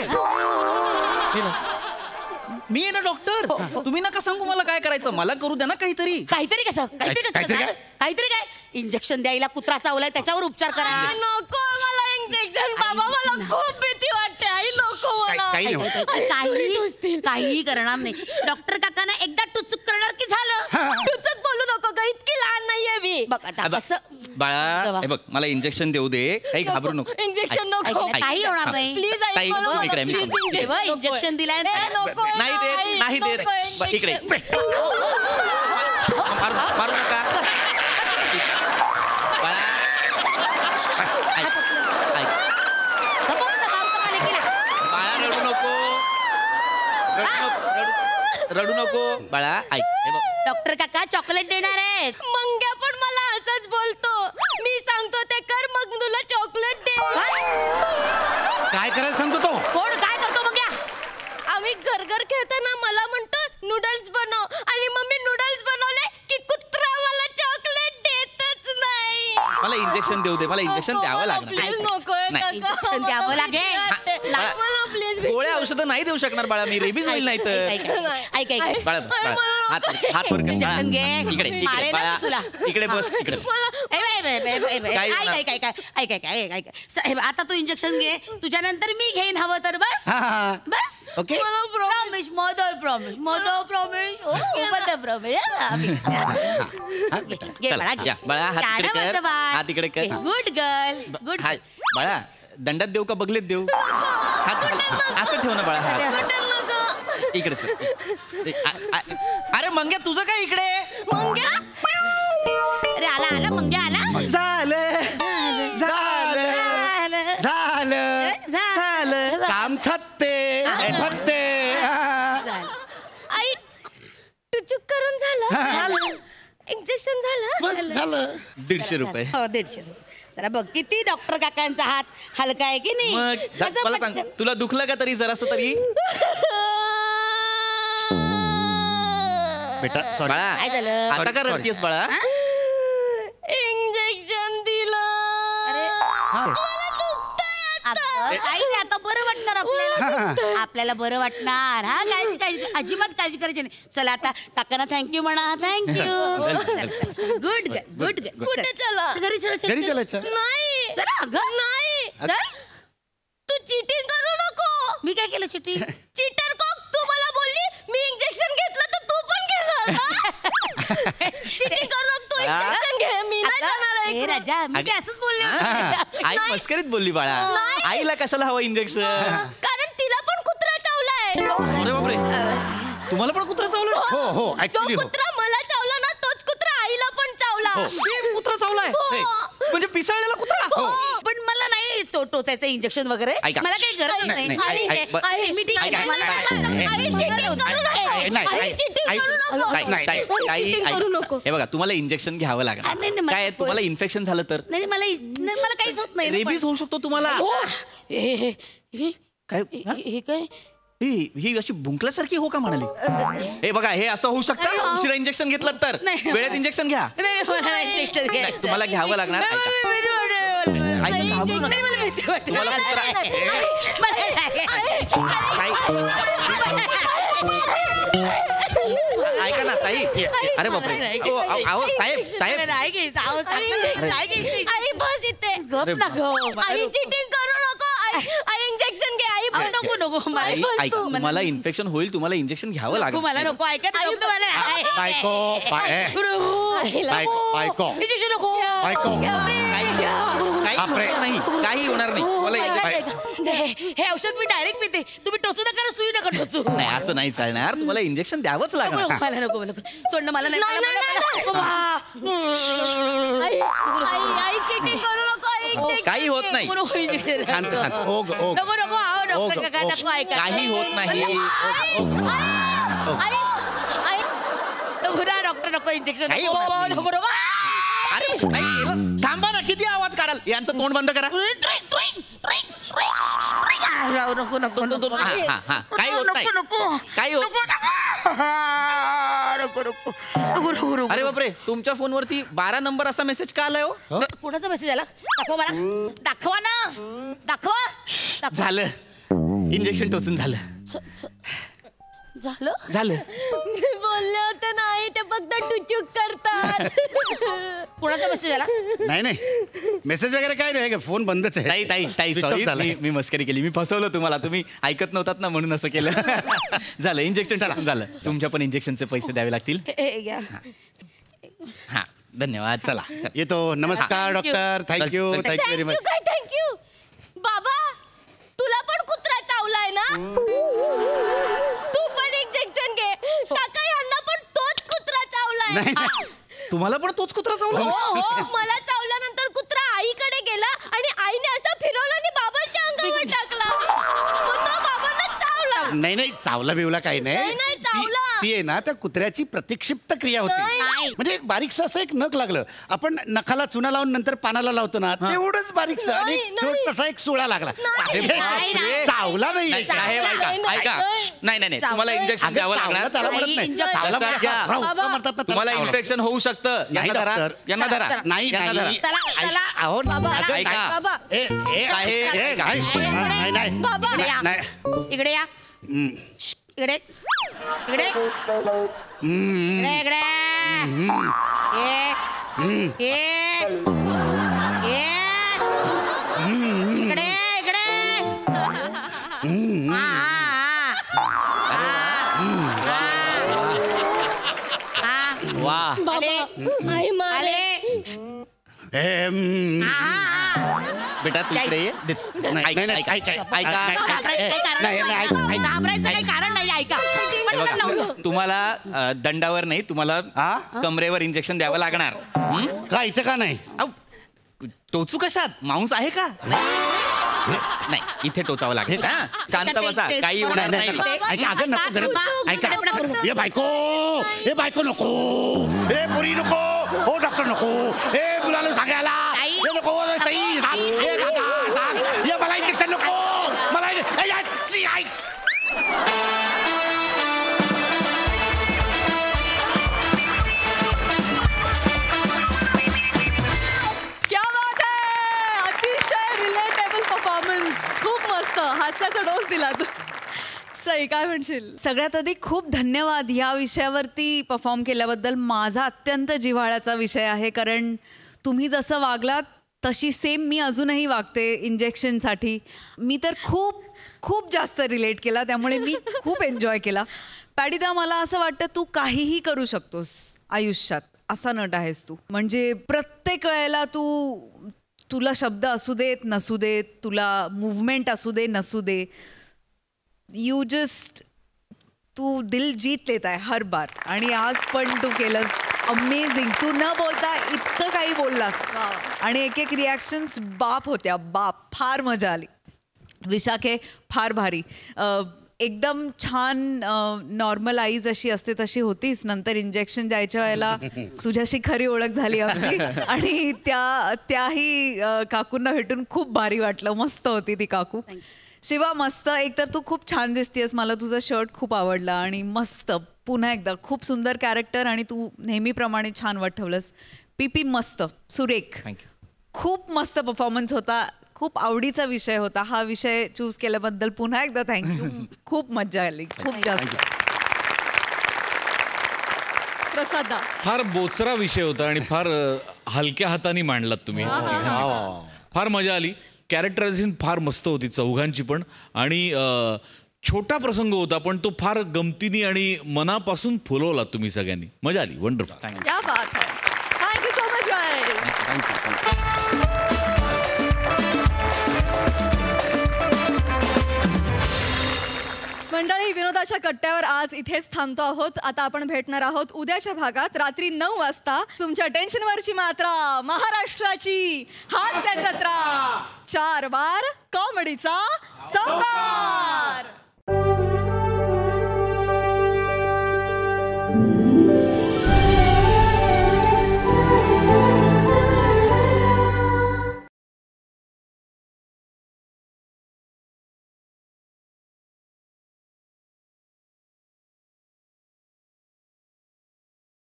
मी आहे ना डॉक्टर, तुम्ही नका सांगू मला काय करायचं. मला करू द्या ना काहीतरी. काहीतरी कसं काहीतरी काय इंजेक्शन द्यायला कुत्रा चावलाय त्याच्यावर उपचार करा. नको मला इंजेक्शन बाबा, मला खूप भीती वाटते. आई नको मला. काही करणार नाही. डॉक्टर काकांना एकदा टुचूक करणार की झालं. टुचूक बोलू नको ग, इतकी लहान नाहीये मी. नाही बघ आता असं बाळा हे बघ मला इंजेक्शन देऊ दे काही घाबरू नको इंजेक्शन नको काही होणार नाही प्लीज ताई, इकडे मी सांगतो. इंजेक्शन दिलाय नको नाही देत नाही देत इकडे मारू नका बाळा बाळा रडू नको रडू नको बाळा ऐक हे बघ डॉक्टर काका चॉकलेट देणार आहेत. मंग्या पण मला असंच बोलतो. मी सांगतो ते कर मग तुला चॉकलेट दे. काय करायला सांगतो तो कोण काय करतो मग या आम्ही घर खेळताना मला म्हणतो नूडल्स बनव आणि मम्मी नूडल्स बनवले की कुत्रा मला चॉकलेट देतच नाही. मला इंजेक्शन देऊ दे मला इंजेक्शन द्यावं लागणार प्लीज नको इंजेक्शन द्यावं लागेल. मला प्लीज गोळ्या औषधं नाही देऊ शकणार बाळा मी रेबीज होईल नाही तर ऐक बाळा हात वर कर. इंजेक्शन घे. इकडे मारेल बाळा ना तुला. इकडे बस इकडे काय होणार? ऐक साहेब आता तू इंजेक्शन घे तुझ्यानंतर मी घेईन हवं तर बस बस ओके प्रॉमिस मदर प्रॉमिस ओ मदर प्रॉमिस घे बाळा घे. या बाळा हात छान इकडे मस्त कर बाळ. हात इकडे कर गुड गर्ल गुड हात बाळा दंडात देऊ का बगलेत देऊ हात असं ठेव ना बाळा हात इकडे सर अरे मंग्या तुझं काय इकडे मंग्या अरे आला मंग्या आला झालं काम थत्ते आई टुचुक करून झालं इंजेक्शन झालं 150 रुपये हो 150 चला बघ किती डॉक्टर काकांचा हात हलका आहे की नाही मग कसं मला सांग पटकन. तुला दुखलं का तरी जरासं तरी बेटा बाळा काय झालं आता का रडतीयस बाळा इंजेक्शन दिलं काही नाही आता बरं वाटणार आपल्याला बरं वाटणार हा काळजी अजिबात काळजी करायची नाही चला आता काकांना थँक्यू म्हणा थँक्यू गुड कुठे चला घरी चला नाही चला नाही चल तू चीटिंग करू नको. मी काय केलं चिठी चीटर को तू मला बोलली मी इंजेक्शन घेतलं तर तू पण घेणार चीटिंग करू नको तू इंजेक्शन घे मी नाही जाणार आहे हे राजा मी काय असंच बोलले आई मस्करीत बोलली बाळा आईला कशाला हवं इंजेक्शन कारण तिला पण कुत्रा चावलाय. अरे बापरे तुम्हाला पण कुत्रा चावलं हो जो कुत्रा मला चावला ना तोच कुत्रा आईला पण चावला. सेम कुत्रा चावलाय म्हणजे पिसळलेला कुत्रा पण मला नाही टोचायचं इंजेक्शन वगैरे ऐका. मला काही गरज नाही, नाही नाही, आणि- ऐक, आणि मी ठीक आहे ऐका. मला आई cheating करू नको. आई cheating करू नको. Cheating करू नको. हे बघा तुम्हाला इंजेक्शन घ्यावं लागणार नाही, नाही, काय तुम्हाला इन्फेक्शन झालं तर नाही मला काहीच होत नाही ना पण. रेबीज होऊ शकतो तुम्हाला काय हे काय ही अशी भुंकल्यासारखी हो का म्हणाली हे बघा हे असं होऊ शकतं उशिरा इंजेक्शन घेतलं तर नाही. वेळेत इंजेक्शन घ्या नाही मला इंजेक्शन नाही, तुम्हाला घ्यावं लागणार ऐका घाबरू नका. तुम्हाला ऐका ना ताई अरे बापरे अहो साहेब आई बस इथे आई चिटिंग करू नको. आई इंजेक्शन घे. आई बस. नको ताई, ऐका तुम्हाला इन्फेक्शन होईल तुम्हाला इंजेक्शन घ्यावं मला लागेल नको ऐका काही होणार नाही मला हे औषध मी डायरेक्ट पिते तुम्ही टोचू नका सुई नका टोचू नाही असं नाही चालणार तुम्हाला इंजेक्शन द्यावंच लागणार मला नको सोडणं मला नाही आई चिटिंग करू नको. काही होत नाही शांत शांत नको डॉक्टर काका नको ऐका काही होत नाही डॉक्टर नको इंजेक्शन काही होणार नाही. नको अरे काही केलं? थांबा ना किती आवाज काढाल यांचं तोंड बंद करा नको हा काही होत नाही काही होत अरे बापरे तुमच्या फोनवरती 12 नंबर असा मेसेज का आलाय हो कोणाचा मेसेज आला दाखवा मला दाखवा ना दाखवा झालं इंजेक्शन टोचून झालं झालं मी बोलले होते नाही ते फक्त टुचूक करतात. कोणाचा मेसेज आला नाही मेसेज वगैरे काय नाही फोन बंदच आहे ताई Switch off सॉरी झालाय. मी मस्करी केली मी फसवलं तुम्हाला तुम्ही ऐकत नव्हतात ना म्हणून असं केलं झालं इंजेक्शन झालं तुमच्या पण इंजेक्शनचे पैसे द्यावे लागतील हे घ्या हा धन्यवाद. चला येतो. नमस्कार doctor. Thank you very much. Thank you. बाबा तुला पण कुत्रा चावलाय ना? तू पण इंजेक्शन घे. काका यांना पण तोच कुत्रा चावलाय. तुम्हाला पण तोच कुत्रा चावला? हो, मला चावल्यानंतर कुत्रा आईकडे गेला आणि आईने असं फिरवलं आणि बाबांच्या अंगावर टाकला. मग तो बाबांना चावला. नाही चावला बिवला काही नाही. चावला. ती आहे ना त्या कुत्र्याची प्रतिक्षिप्त क्रिया होती. म्हणजे बारीकसं असं एक नख लागलं. आपण नखाला चुना लावून नंतर पानाला लावतो ना तेवढंच बारीकसं आणि तसा एक सुळा लागला. चावला नाही. ऐका नाही तुम्हाला इंजेक्शन द्यावं लागणार. तुम्हाला इन्फेक्शन होऊ शकतं. यांना धरा. नाही इकडे या. इकडे इकडे इकडे इकडे वा आई मारे. बेटा तू इकडे ये. तुम्हाला दंडावर नाही तुम्हाला कमरेवर इंजेक्शन द्यावं लागणार. का इथं का नाही? टोचू कशात? मांस आहे का? नाही इथे टोचावं लागेल. शांत बसा. काही होणार नाही. हे बायको नको. हे पोरी नको. हो डॉक्टर नको. हे मुलाला सांगायला हे नको. हे दादा सांग. हे मला इंजेक्शन नको. मला आई. खूप मस्त हास्याचा डोस दिला तू. सई काय म्हणशील? सगळ्यात आधी खूप धन्यवाद या विषयावरती परफॉर्म केल्याबद्दल. माझा अत्यंत जिव्हाळ्याचा विषय आहे कारण तुम्ही जसं वागलात तशी सेम मी अजूनही वागते इंजेक्शनसाठी. मी तर खूप खूप जास्त रिलेट केला त्यामुळे मी खूप एन्जॉय केला. पॅडिदा मला असं वाटतं तू काहीही करू शकतोस आयुष्यात. असा नट आहेस तू. म्हणजे प्रत्येक वेळेला तुला शब्द असू देत नसू देत, तुला मूवमेंट असू दे नसू दे, तू दिल जीत लेत आहे हर बार. आणि आज पण तू केलंस अमेझिंग. तू न बोलता इतकं काही बोललास आणि एक एक रिॲक्शन्स बाप होत्या. फार मजा आली. विशाखे फार भारी. एकदम छान नॉर्मल आई जशी असते तशी होतीस. नंतर इंजेक्शन द्यायच्या वेळेला तुझ्याशी खरी ओळख झाली आमची आणि त्याही काकूंना भेटून खूप भारी वाटलं. मस्त होती ती काकू. शिवा मस्त. एकतर तू खूप छान दिसतेस. मला तुझा शर्ट खूप आवडला आणि मस्त. पुन्हा एकदा खूप सुंदर कॅरेक्टर आणि तू नेहमीप्रमाणे छान वाटवलंस. पीपी मस्त सुरेख. खूप मस्त परफॉर्मन्स होता. खूप आवडीचा विषय होता. हा विषय चूज केल्याबद्दल पुन्हा एकदा थँक्यू. खूप मजा आली. खूप जास्त. प्रसादा फार बोचरा विषय होता आणि फार हलक्या हाताने मांडलात तुम्ही. फार मजा आली. कॅरेक्टरायझेशन फार मस्त होती चौघांची पण. आणि छोटा प्रसंग होता पण तो फार गमतीने आणि मनापासून फुलवला तुम्ही सगळ्यांनी. मजा आली. वंडरफुल. Thank you so much. मंडळी विनोदाच्या कट्ट्यावर आज इथेच थांबतो आहोत. आता आपण भेटणार आहोत उद्याच्या भागात रात्री 9 वाजता. तुमच्या टेन्शनवरची मात्रा महाराष्ट्राची हास्य जत्रा. 4 वार कॉमेडीचा चौकार.